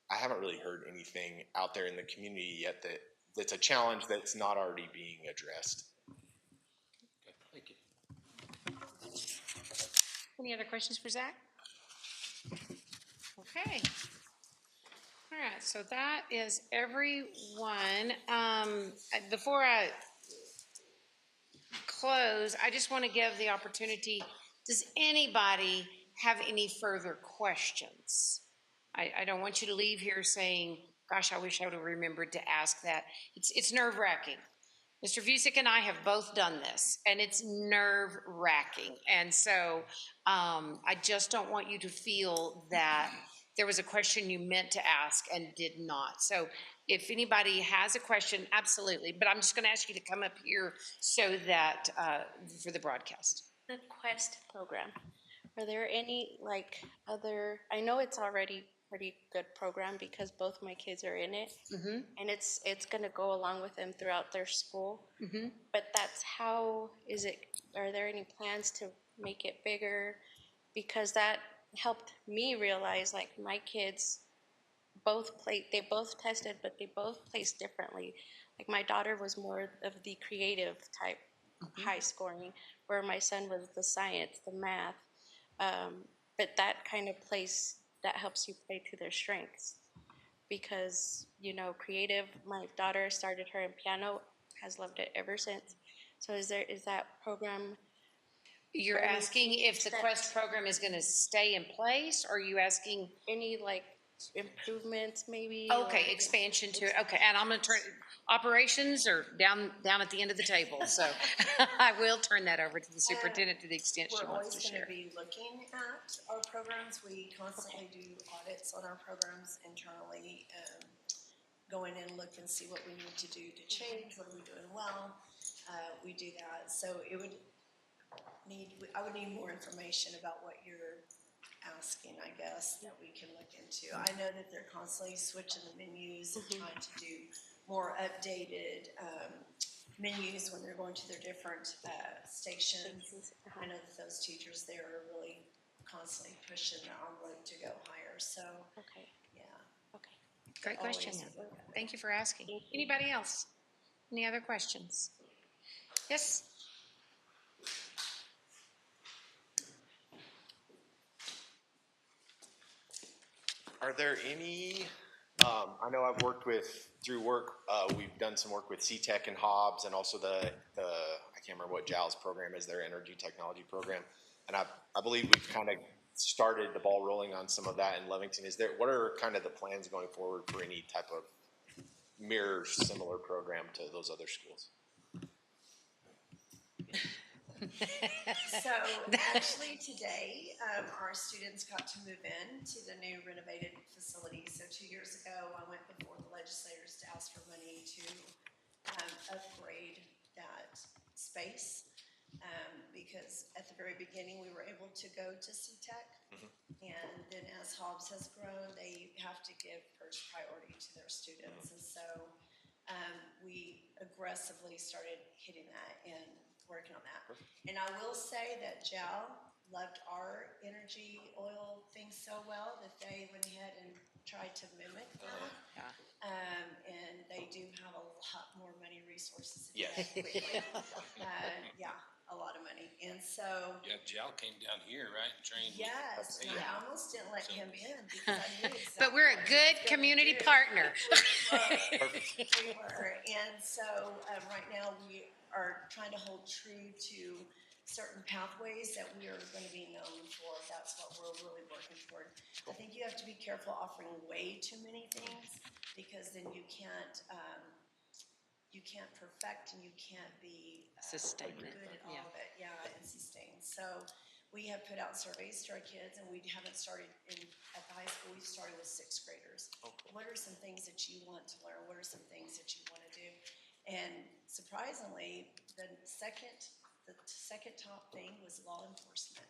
I haven't really heard anything out there in the community yet that's a challenge that's not already being addressed. Okay, thank you. Any other questions for Zach? Okay. All right, so that is everyone. Before I close, I just want to give the opportunity, does anybody have any further questions? I don't want you to leave here saying, gosh, I wish I would have remembered to ask that. It's nerve-wracking. Mr. Vusick and I have both done this, and it's nerve-wracking. And so I just don't want you to feel that there was a question you meant to ask and did not. So if anybody has a question, absolutely. But I'm just going to ask you to come up here so that for the broadcast. The Quest program, are there any other, I know it's already pretty good program because both my kids are in it, and it's going to go along with them throughout their school. But that's how is it? Are there any plans to make it bigger? Because that helped me realize my kids they both tested, but they both placed differently. Like my daughter was more of the creative type, high scoring, where my son was the science, the math. But that kind of place that helps you play to their strengths, because creative, my daughter started her in piano, has loved it ever since. So is that program? You're asking if the Quest program is going to stay in place, or are you asking any improvements maybe? Okay, expansion to it. Okay, and I'm going to turn operations are down at the end of the table, so I will turn that over to the superintendent to the extent she wants to share. We're always going to be looking at our programs. We constantly do audits on our programs internally, going in, look and see what we need to do to change. What are we doing well? We do that. So I would need more information about what you're asking, I guess, that we can look into. I know that they're constantly switching the menus and trying to do more updated menus when they're going to their different stations. I know that those teachers there are really constantly pushing the envelope to go higher. So, yeah. Okay. Great question. Thank you for asking. Anybody else? Any other questions? Yes? Are there any, I know I've worked we've done some work with CTEC and Hobbs, and also I can't remember what JAL's program is, their energy technology program. And I believe we've kind of started the ball rolling on some of that in Lovington. What are kind of the plans going forward for any type of similar program to those other schools? So actually today, our students got to move in to the new renovated facility. So 2 years ago, I went before the legislators to ask for money to upgrade that space, because at the very beginning, we were able to go to CTEC, and then as Hobbs has grown, they have to give first priority to their students. And so we aggressively started hitting that and working on that. And I will say that JAL loved our energy oil thing so well that they went ahead and tried to mimic that. And they do have a lot more money resources. Yes. Yeah, a lot of money. And so, Yeah, Jal came down here, right, and trained. yes, and Yeah. I almost didn't let him in because I knew exactly. But we're a what he good was gonna community do. partner. We were, and so, right now, we are trying to hold true to certain pathways that we are gonna be known for. That's what we're really working toward. I think you have to be careful offering way too many things, because then you can't perfect and you can't be Sustain it, good at all yeah. of it, yeah, and sustain. So we have put out surveys to our kids, and we haven't started at the high school. We started with sixth graders. What are some things that you want to learn? What are some things that you want to do? And surprisingly, the second top thing was law enforcement.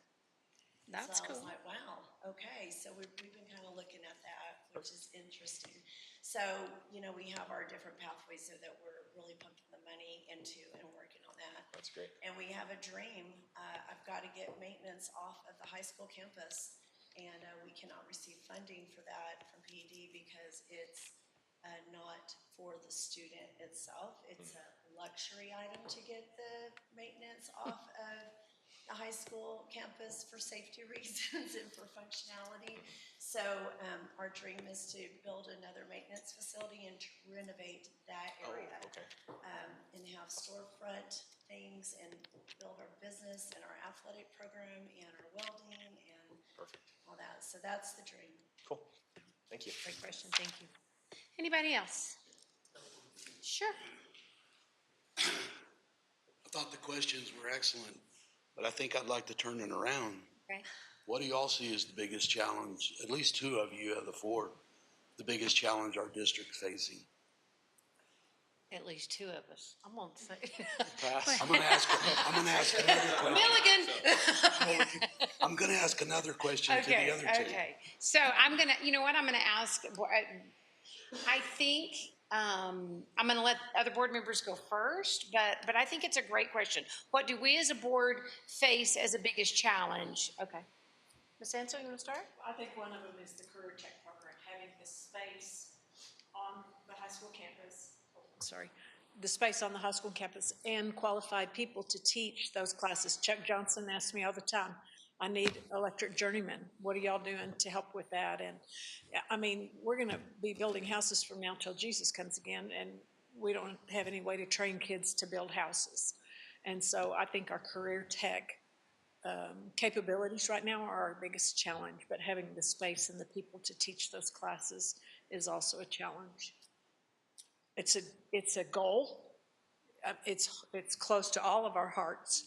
That's So I was cool. like, wow, okay, so we've been kind of looking at that, which is interesting. So, we have our different pathways so that we're really pumping the money into and working on that. That's great. And we have a dream. I've got to get maintenance off of the high school campus, and we cannot receive funding for that from PED because it's not for the student itself. It's a luxury item to get the maintenance off of the high school campus for safety reasons and for functionality. So our dream is to build another maintenance facility and to renovate that area. Okay. And have storefront things and build our business and our athletic program and our welding and Perfect. all that. So that's the dream. Cool. Thank you. Great question, thank you. Anybody else? Sure. I thought the questions were excellent, but I think I'd like to turn it around. Okay. What do y'all see as the biggest challenge, at least two of you of the four, the biggest challenge our district's facing? At least two of us. I'm gonna say. I'm gonna ask another question. Milligan. I'm gonna ask another question to Okay, the other two. okay. So I'm gonna, you know what, I'm gonna ask, I think, I'm gonna let other board members go first, but I think it's a great question. What do we as a board face as the biggest challenge? Okay. Ms. Ansel, you wanna start? I think one of them is the career tech program, having the space on the high school campus. The space on the high school campus and qualified people to teach those classes. Chuck Johnson asks me all the time, I need electric journeymen. What are y'all doing to help with that? And I mean, we're gonna be building houses from now till Jesus comes again, and we don't have any way to train kids to build houses. And so I think our career tech capabilities right now are our biggest challenge, but having the space and the people to teach those classes is also a challenge. It's a goal. It's close to all of our hearts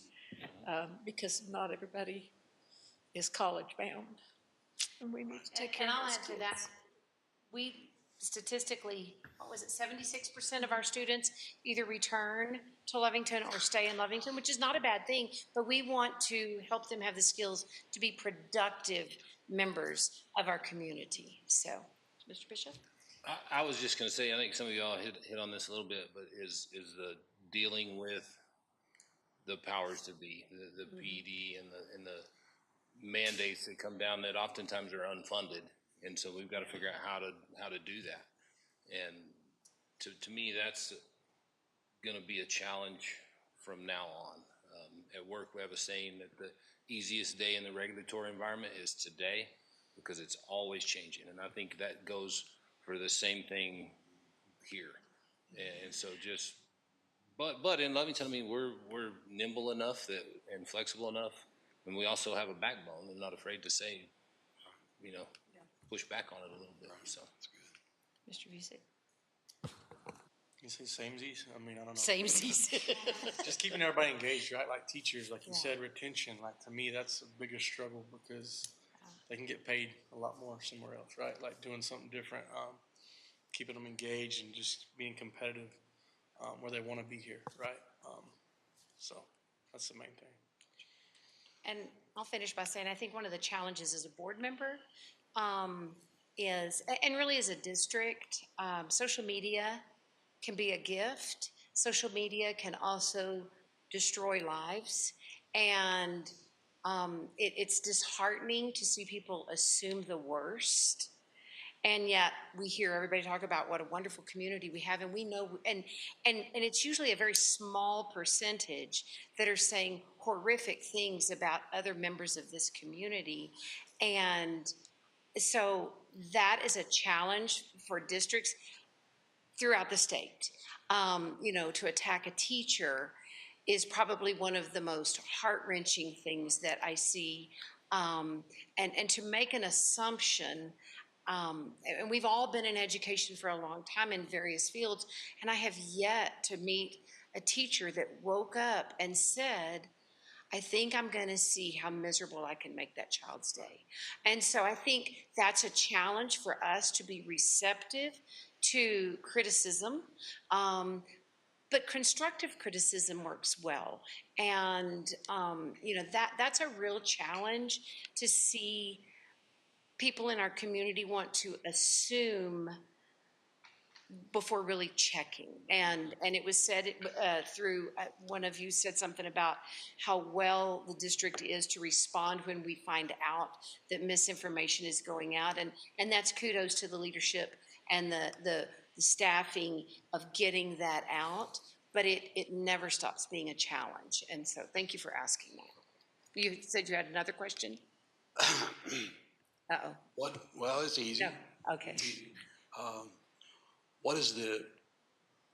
because not everybody is college bound, and we need to take care And of I'll those add to kids. that, we statistically, what was it, 76% of our students either return to Lovington or stay in Lovington, which is not a bad thing, but we want to help them have the skills to be productive members of our community. So, Mr. Bishop? I was just gonna say, I think some of y'all hit on this a little bit, but is the dealing with the powers to be, the PD and the mandates that come down that oftentimes are unfunded. And so we've got to figure out how to do that. And to me, that's gonna be a challenge from now on. At work, we have a saying that the easiest day in the regulatory environment is today, because it's always changing. And I think that goes for the same thing here. And so but in Lovington, I mean, we're nimble enough and flexible enough, and we also have a backbone and not afraid to say, push back on it a little bit. So Mr. Busick? You say samesies? I mean, I don't know. Samesies. Just keeping everybody engaged, right? Like teachers, like you said, retention. Like to me, that's the biggest struggle because they can get paid a lot more somewhere else, right? Like doing something different, keeping them engaged and just being competitive where they want to be here, right? So that's the main thing. And I'll finish by saying I think one of the challenges as a board member is, and really as a district, social media can be a gift. Social media can also destroy lives. And it's disheartening to see people assume the worst And yet we hear everybody talk about what a wonderful community we have, and we know, and it's usually a very small percentage that are saying horrific things about other members of this community. And so that is a challenge for districts throughout the state. To attack a teacher is probably one of the most heart-wrenching things that I see. And to make an assumption, and we've all been in education for a long time in various fields, and I have yet to meet a teacher that woke up and said, I think I'm going to see how miserable I can make that child's day. And so I think that's a challenge for us to be receptive to criticism. But constructive criticism works well. And, that's a real challenge to see people in our community want to assume before really checking. And it was said through one of you said something about how well the district is to respond when we find out that misinformation is going out. And that's kudos to the leadership and the staffing of getting that out. But it never stops being a challenge. And so thank you for asking that. You said you had another question? Uh-oh. What, well, it's easy. No. Okay. What is the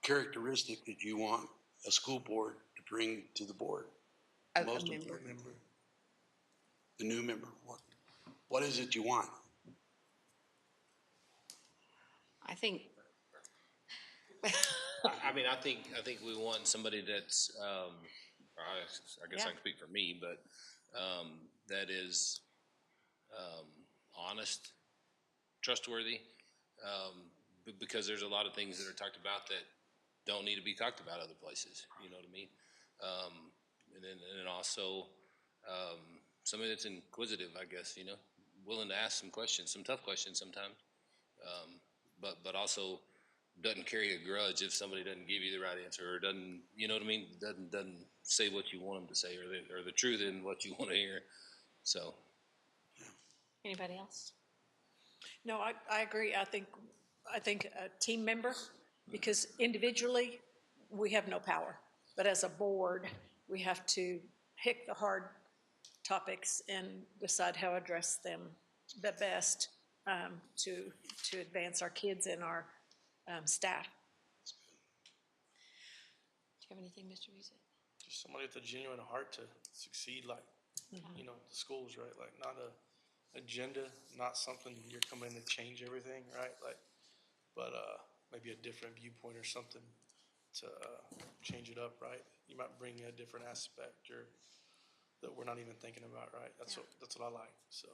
characteristic that you want a school board to bring to the board? A Most member. important. The new member. What is it you want? I think. I think we want somebody that's, I guess I can speak for me, but that is honest, trustworthy, because there's a lot of things that are talked about that don't need to be talked about other places. You know what I mean? And then also somebody that's inquisitive, I guess. Willing to ask some questions, some tough questions sometimes, but also doesn't carry a grudge if somebody doesn't give you the right answer or doesn't, you know what I mean? Doesn't say what you want them to say or the truth in what you want to hear. So. Anybody else? No, I agree. I think a team member, because individually, we have no power. But as a board, we have to pick the hard topics and decide how to address them the best to advance our kids and our staff. Do you have anything, Mr. Reese? Just somebody with a genuine heart to succeed, like, the schools, right? Like, not a agenda, not something you're coming in to change everything, right? But maybe a different viewpoint or something to change it up, right? You might bring a different aspect or that we're not even thinking about, right? That's what I like. So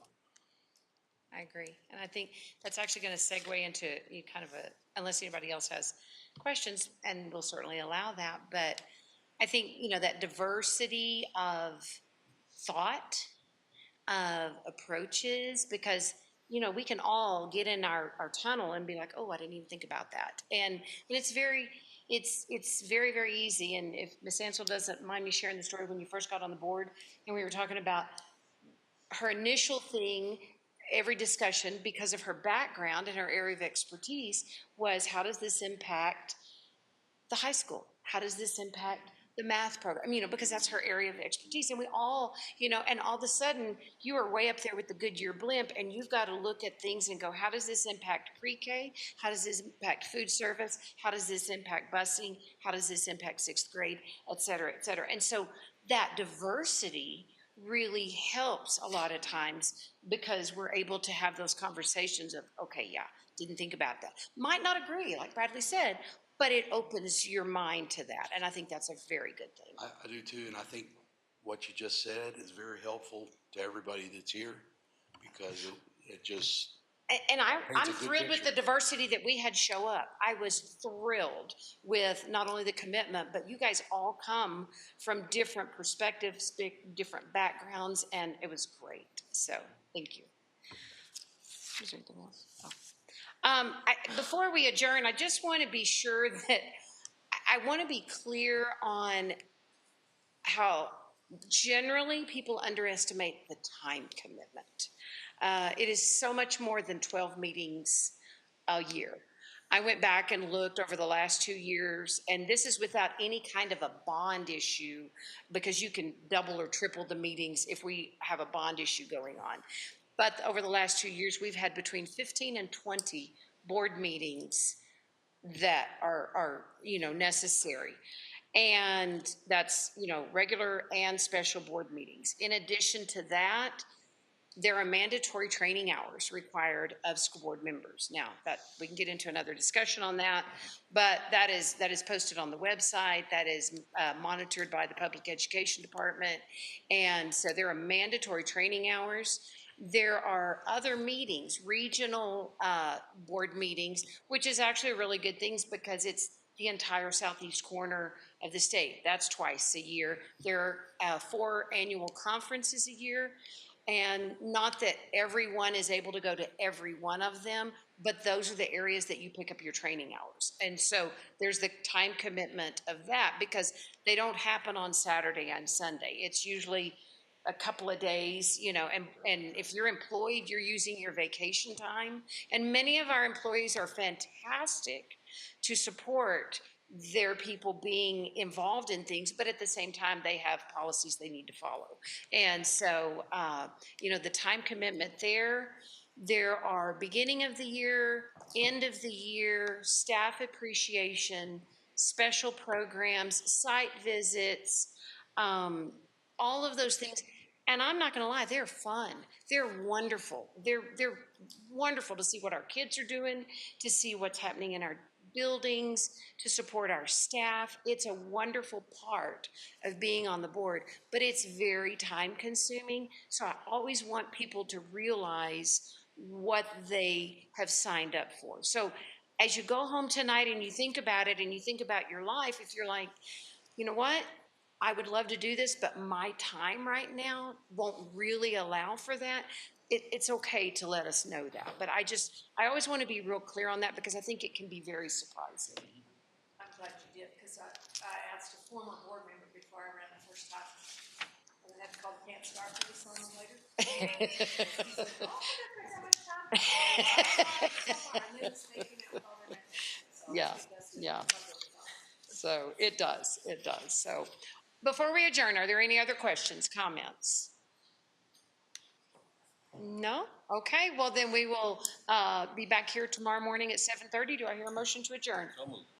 I agree. And I think that's actually going to segue into kind of unless anybody else has questions, and we'll certainly allow that. But I think, that diversity of thought, of approaches, because, we can all get in our tunnel and be like, oh, I didn't even think about that. And it's very, very easy. And if Ms. Ansel doesn't mind me sharing the story when you first got on the board and we were talking about her initial thing, every discussion, because of her background and her area of expertise, was how does this impact the high school? How does this impact the math program? Because that's her area of expertise. And we all, and all of a sudden you are way up there with the Goodyear blimp and you've got to look at things and go, how does this impact pre-K? How does this impact food service? How does this impact busing? How does this impact sixth grade, et cetera, et cetera? And so that diversity really helps a lot of times because we're able to have those conversations of, okay, yeah, didn't think about that. Might not agree, like Bradley said, but it opens your mind to that. And I think that's a very good thing. I do too. And I think what you just said is very helpful to everybody that's here because it just. And I'm thrilled with the diversity that we had show up. I was thrilled with not only the commitment, but you guys all come from different perspectives, different backgrounds, and it was great. So thank you. Is there anything else? Oh. Before we adjourn, I just want to be sure that I want to be clear on how generally people underestimate the time commitment. It is so much more than 12 meetings a year. I went back and looked over the last 2 years, and this is without any kind of a bond issue, because you can double or triple the meetings if we have a bond issue going on. But over the last 2 years, we've had between 15 and 20 board meetings that are necessary. And that's, regular and special board meetings. In addition to that, there are mandatory training hours required of school board members. Now, that we can get into another discussion on that, but that is posted on the website. That is monitored by the Public Education Department, and so there are mandatory training hours. There are other meetings, regional board meetings, which is actually a really good thing because it's the entire southeast corner of the state. That's twice a year. There are 4 annual conferences a year. And not that everyone is able to go to every one of them, but those are the areas that you pick up your training hours. And so there's the time commitment of that, because they don't happen on Saturday and Sunday. It's usually a couple of days, and if you're employed, you're using your vacation time. And many of our employees are fantastic to support their people being involved in things, but at the same time, they have policies they need to follow. And so, the time commitment there are beginning of the year, end of the year, staff appreciation, special programs, site visits, all of those things. And I'm not going to lie, they're fun. They're wonderful. They're wonderful to see what our kids are doing, to see what's happening in our buildings, to support our staff. It's a wonderful part of being on the board, but it's very time consuming. So I always want people to realize what they have signed up for. So as you go home tonight and you think about it and you think about your life, if you're like, you know what, I would love to do this, but my time right now won't really allow for that, it's okay to let us know that. But I always want to be real clear on that, because I think it can be very surprising. I'm glad you did, because I asked a former board member before I ran the first time, and I had to call the can't start for this on them later. He said, oh, how much time? I knew it was taking out all their so Yeah, it does take yeah. a couple of times. So it does. So before we adjourn, are there any other questions, comments? No? Okay, well then we will be back here tomorrow morning at 7:30. Do I hear a motion to adjourn?